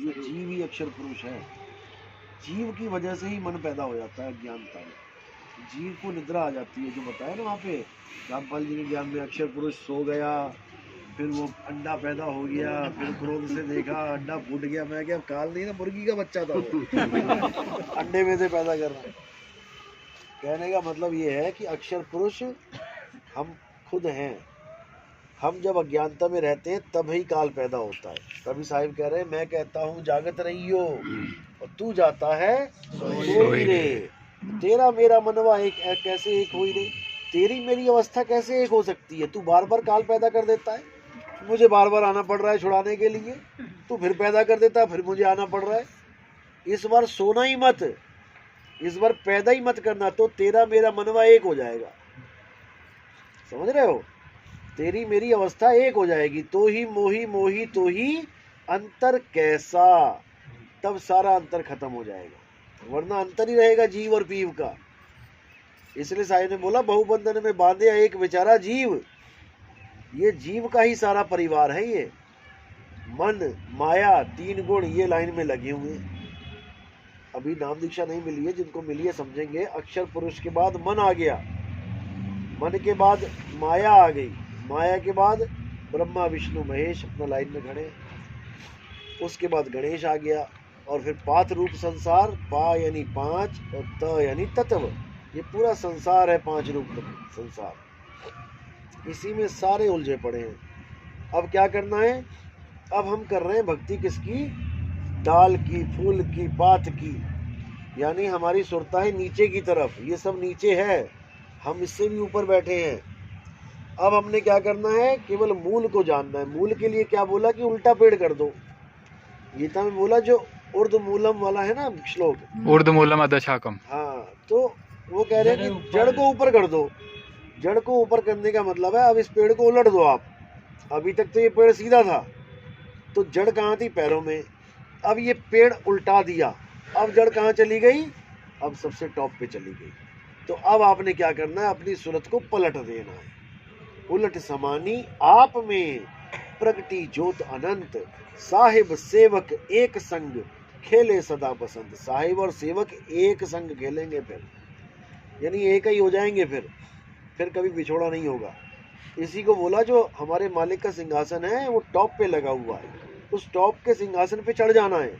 ये जीव ही अक्षर पुरुष है। जीव की वजह से ही मन पैदा हो जाता है अज्ञानता में। जीव को निद्रा आ जाती है, जो बताया ना वहाँ पे रामपाल जी के ज्ञान में, अक्षर पुरुष सो गया, फिर वो अंडा पैदा हो गया, फिर क्रोध से देखा अंडा फूट गया। मैं क्या काल नहीं ना, मुर्गी का बच्चा था वो अंडे में से पैदा करना। कहने का मतलब ये है कि अक्षर पुरुष हम खुद हैं। हम जब अज्ञानता में रहते हैं तब ही काल पैदा होता है। कभी साहिब कह रहे हैं, मैं कहता हूँ जागत रहियो और तू जाता है सोई रे, तेरा मेरा मनवा एक कैसे एक होई रे। तेरी मेरी अवस्था कैसे एक हो सकती है? तू बार बार काल पैदा कर देता है, मुझे बार बार आना पड़ रहा है छुड़ाने के लिए, तू फिर पैदा कर देता है, फिर मुझे आना पड़ रहा है। इस बार सोना ही मत, इस बार पैदा ही मत करना, तो तेरा मेरा मनवा एक हो जाएगा। समझ रहे हो? तेरी मेरी अवस्था एक हो जाएगी। तो ही मोही मोही तो ही अंतर कैसा, तब सारा अंतर खत्म हो जाएगा, वरना अंतर ही रहेगा जीव और पीव का। इसलिए साहिब ने बोला बहुबंधन में बांधे एक बेचारा जीव। ये जीव का ही सारा परिवार है। ये मन माया तीन गुण ये लाइन में लगे हुए। अभी नाम दीक्षा नहीं मिली है, जिनको मिली है समझेंगे। अक्षर पुरुष के बाद मन आ गया, मन के बाद माया आ गई, माया के बाद ब्रह्मा विष्णु महेश अपना लाइन में खड़े, उसके बाद गणेश आ गया, और फिर पात रूप संसार, पा यानी पांच और त यानी तत्व। ये पूरा संसार है, पांच रूप संसार, इसी में सारे उलझे पड़े हैं। अब क्या करना है? अब हम कर रहे हैं भक्ति किसकी? डाल की, फूल की, पात की, यानी हमारी सुरता है नीचे की तरफ। ये सब नीचे है, हम इससे भी ऊपर बैठे हैं। अब हमने क्या करना है? केवल मूल को जानना है। मूल के लिए क्या बोला कि उल्टा पेड़ कर दो। गीता में बोला जो उर्द मूलम वाला है ना श्लोक, उर्द मूलम अधशाकम। हाँ, तो वो कह रहे हैं कि जड़ को ऊपर कर दो। जड़ को ऊपर करने का मतलब है अब इस पेड़ को उलट दो आप। अभी तक तो ये पेड़ सीधा था, तो जड़ कहाँ थी? पैरों में। अब ये पेड़ उल्टा दिया, अब जड़ कहाँ चली गई? अब सबसे टॉप पे चली गई। तो अब आपने क्या करना है? अपनी सूरत को पलट देना है। उलट समानी आप में प्रगति ज्योत अनंत, साहिब सेवक एक संग खेले सदा बसंत। साहिब और सेवक एक संग खेलेंगे, फिर यानी एक ही हो जाएंगे, फिर कभी बिछोड़ा नहीं होगा। इसी को बोला जो हमारे मालिक का सिंहासन है वो टॉप पे लगा हुआ है, उस टॉप के सिंहासन पे चढ़ जाना है।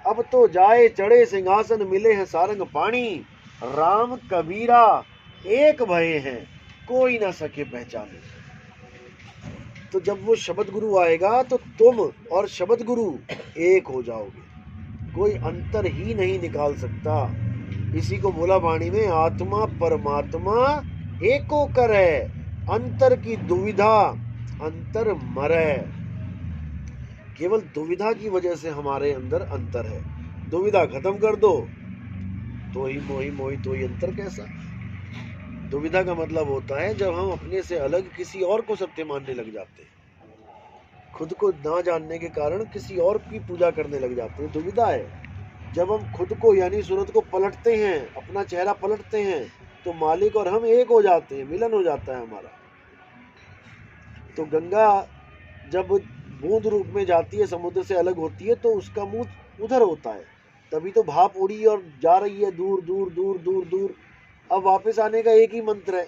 अब तो जाए चढ़े सिंहासन, मिले हैं सारंग पानी, राम कबीरा एक भये हैं, कोई ना सके पहचाने। तो जब वो शब्द गुरु आएगा तो तुम और शब्द गुरु एक हो जाओगे, कोई अंतर ही नहीं निकाल सकता। इसी को बोला वाणी में, आत्मा परमात्मा एको करे, अंतर की दुविधा अंतर मरे। केवल दुविधा की वजह से हमारे अंदर अंतर है। दुविधा खत्म कर दो तो ही मोही मोही तो ही अंतर कैसा। दुविधा का मतलब होता है जब हम अपने से अलग किसी और को सत्य मानने लग जाते हैं, खुद को ना जानने के कारण किसी और की पूजा करने लग जाते हैं, दुविधा है। जब हम खुद को यानी सूरत को पलटते हैं, अपना चेहरा पलटते हैं, तो मालिक और हम एक हो जाते हैं, मिलन हो जाता है हमारा। तो गंगा जब बूंद रूप में जाती है, समुद्र से अलग होती है, तो उसका मुंह उधर होता है, तभी तो भाप उड़ी और जा रही है दूर दूर दूर दूर दूर। अब वापस आने का एक ही मंत्र है।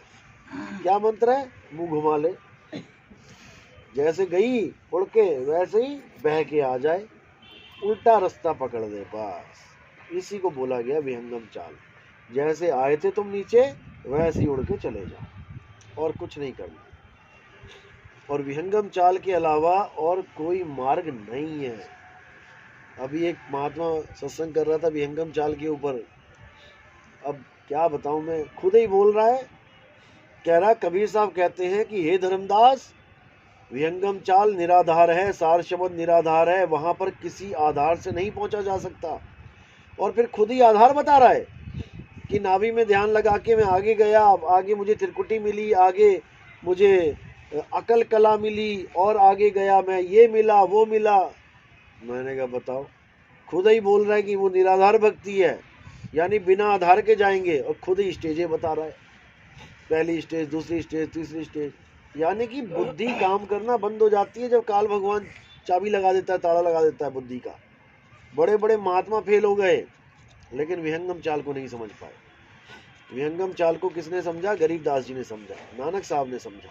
क्या मंत्र है? मुंह घुमा ले, जैसे गई उड़ के वैसे ही बह के आ जाए, उल्टा रास्ता पकड़ ले बस। इसी को बोला गया विहंगम चाल। जैसे आए थे तुम नीचे, वैसे ही उड़ के चले जाओ, और कुछ नहीं करना। और विहंगम चाल के अलावा और कोई मार्ग नहीं है। अभी एक महात्मा सत्संग कर रहा था विहंगम चाल के ऊपर। अब क्या बताऊं मैं, खुद ही बोल रहा है, कह रहा कबीर साहब कहते हैं कि हे धर्मदास, विहंगम चाल निराधार है, सार शब्द निराधार है, वहां पर किसी आधार से नहीं पहुंचा जा सकता। और फिर खुद ही आधार बता रहा है कि नाभि में ध्यान लगा के मैं आगे गया, आगे मुझे त्रिकुटी मिली, आगे मुझे अकल कला मिली, और आगे गया मैं ये मिला वो मिला। मैंने कहा बताओ, खुद ही बोल रहा है कि वो निराधार भक्ति है, यानी बिना आधार के जाएंगे, और खुद ही स्टेजें बता रहा है, पहली स्टेज, दूसरी स्टेज, तीसरी स्टेज। यानी कि बुद्धि काम करना बंद हो जाती है जब काल भगवान चाबी लगा देता है, ताला लगा देता है बुद्धि का। बड़े बड़े महात्मा फेल हो गए, लेकिन विहंगम चाल को नहीं समझ पाए। विहंगम चाल को किसने समझा? गरीबदास जी ने समझा, नानक साहब ने समझा,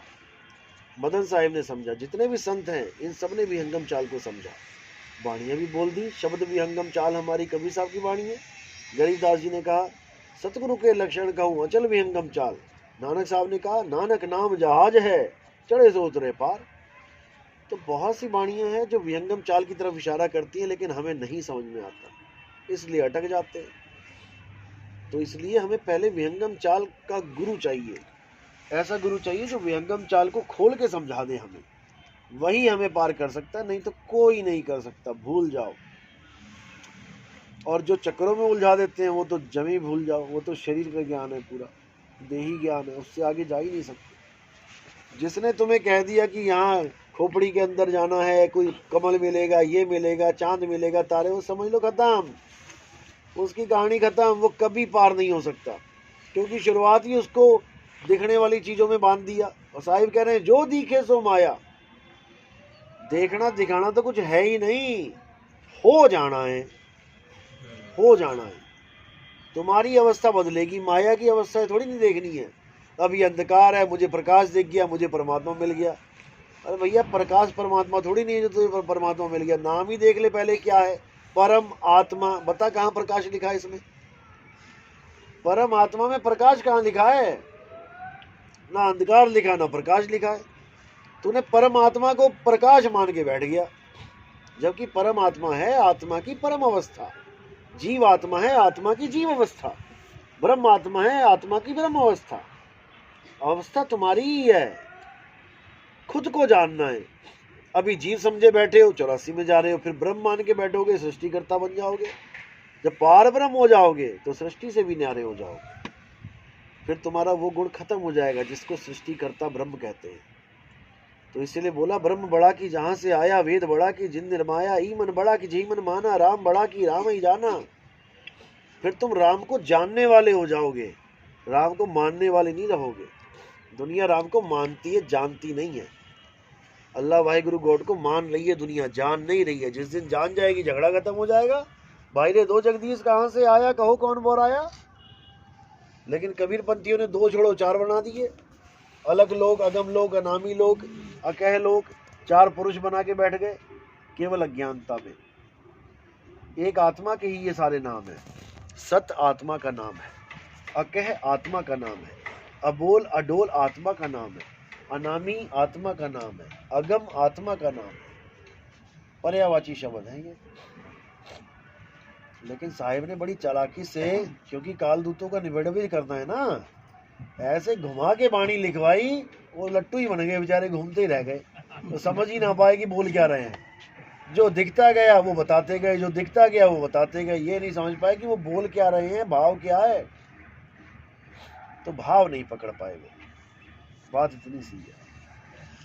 मदन साहिब ने समझा, जितने भी संत हैं इन सब ने विहंगम चाल को समझा। वाणियाँ भी बोल दी, शब्द विहंगम चाल हमारी कबीर साहब की वाणी है। गरीबदास जी ने कहा सतगुरु के लक्षण कहूँ अचल विहंगम चाल। नानक साहब ने कहा नानक नाम जहाज है, चढ़े सो उतरे पार। तो बहुत सी वाणियाँ हैं जो विहंगम चाल की तरफ इशारा करती हैं, लेकिन हमें नहीं समझ में आता, इसलिए अटक जाते हैं। तो इसलिए हमें पहले विहंगम चाल का गुरु चाहिए, ऐसा गुरु चाहिए जो विहंगम चाल को खोल के समझा दे हमें, वही हमें पार कर सकता है, नहीं तो कोई नहीं कर सकता, भूल जाओ। और जो चक्रों में उलझा देते हैं वो तो जमी भूल जाओ, वो तो शरीर का ज्ञान है, पूरा देही ज्ञान है, उससे आगे जा ही नहीं सकते। जिसने तुम्हें कह दिया कि यहाँ खोपड़ी के अंदर जाना है, कोई कमल मिलेगा, ये मिलेगा, चांद मिलेगा, तारे, वो समझ लो खत्म, उसकी कहानी खत्म, वो कभी पार नहीं हो सकता, क्योंकि शुरुआत ही उसको दिखने वाली चीजों में बांध दिया। और साहिब कह रहे हैं जो दिखे सो माया, देखना दिखाना तो कुछ है ही नहीं, हो जाना है, हो जाना है। तुम्हारी अवस्था बदलेगी, माया की अवस्था थोड़ी नहीं देखनी है। अभी अंधकार है, मुझे प्रकाश दिख गया, मुझे परमात्मा मिल गया। अरे भैया प्रकाश परमात्मा थोड़ी नहीं है जो तुझे परमात्मा मिल गया, नाम ही देख ले पहले क्या है, परम आत्मा। बता कहाँ प्रकाश लिखा है इसमें? परम आत्मा में प्रकाश कहाँ लिखा है? ना अंधकार लिखा, ना प्रकाश लिखा है। तूने परम आत्मा को प्रकाश मान के बैठ गया, जबकि परम आत्मा है आत्मा की परम अवस्था, जीव आत्मा है आत्मा की जीव अवस्था, ब्रह्म आत्मा है आत्मा की ब्रह्म अवस्था। अवस्था तुम्हारी ही है, खुद को जानना है। अभी जीव समझे बैठे हो, 84 में जा रहे हो, फिर ब्रह्म मान के बैठोगे, सृष्टिकर्ता बन जाओगे। जब पार ब्रह्म हो जाओगे तो सृष्टि से भी न्यारे हो जाओगे, फिर तुम्हारा वो गुण खत्म हो जाएगा जिसको सृष्टिकर्ता ब्रह्म कहते हैं। तो इसलिए बोला ब्रह्म बड़ा की जहां से आया, वेद बड़ा की जिन निर्माया, ई मन बड़ा की जही मन माना, राम बड़ा की राम ही जाना। फिर तुम राम को जानने वाले हो जाओगे, राम को मानने वाले नहीं रहोगे। दुनिया राम को मानती है, जानती नहीं है। अल्लाह वाहिगुरु गॉड को मान रही है दुनिया, जान नहीं रही है। जिस दिन जान जाएगी झगड़ा खत्म हो जाएगा। भाई रे दो जगदीश कहाँ से आया, कहो कौन बोर आया। लेकिन कबीर पंथियों ने दो छोड़ो चार बना दिए, अलग लोग, अगम लोग, अनामी लोग, अकह लोग, चार पुरुष बना के बैठ गए केवल अज्ञानता में। एक आत्मा के ही ये सारे नाम है। सत आत्मा का नाम है, अकह आत्मा का नाम है, अबोल अडोल आत्मा का नाम है, अनामी आत्मा का नाम है, अगम आत्मा का नाम है। पर्यायवाची शब्द है ये। लेकिन साहिब ने बड़ी चालाकी से, क्योंकि कालदूतों का निबेड़ भी करना है ना, ऐसे घुमा के बाणी लिखवाई, वो लट्टू ही बन गए बेचारे, घूमते ही रह गए, तो समझ ही ना पाए कि बोल क्या रहे हैं। जो दिखता गया वो बताते गए, जो दिखता गया वो बताते गए, ये नहीं समझ पाए कि वो बोल क्या रहे हैं, भाव क्या है। तो भाव नहीं पकड़ पाए वो, बात इतनी सी है।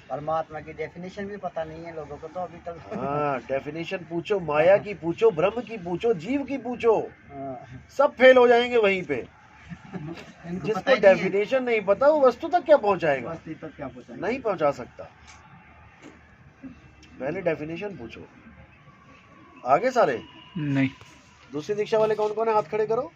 परमात्मा की डेफिनेशन भी पता नहीं है लोगों को तो अभी तक। हाँ, डेफिनेशन पूछो, माया की पूछो, ब्रह्म की पूछो, जीव की पूछो, हाँ। सब फेल हो जाएंगे वहीं पे। इनको पता जिसको ही नहीं है। डेफिनेशन नहीं पता वो वस्तु तक क्या पहुंचाएगा? वस्तु तक क्या पहुंचाएगा? नहीं पहुंचा सकता। पहले डेफिनेशन पूछो। आगे सारे नहीं। दूसरी दीक्षा वाले कौन कौन है, हाथ खड़े करो।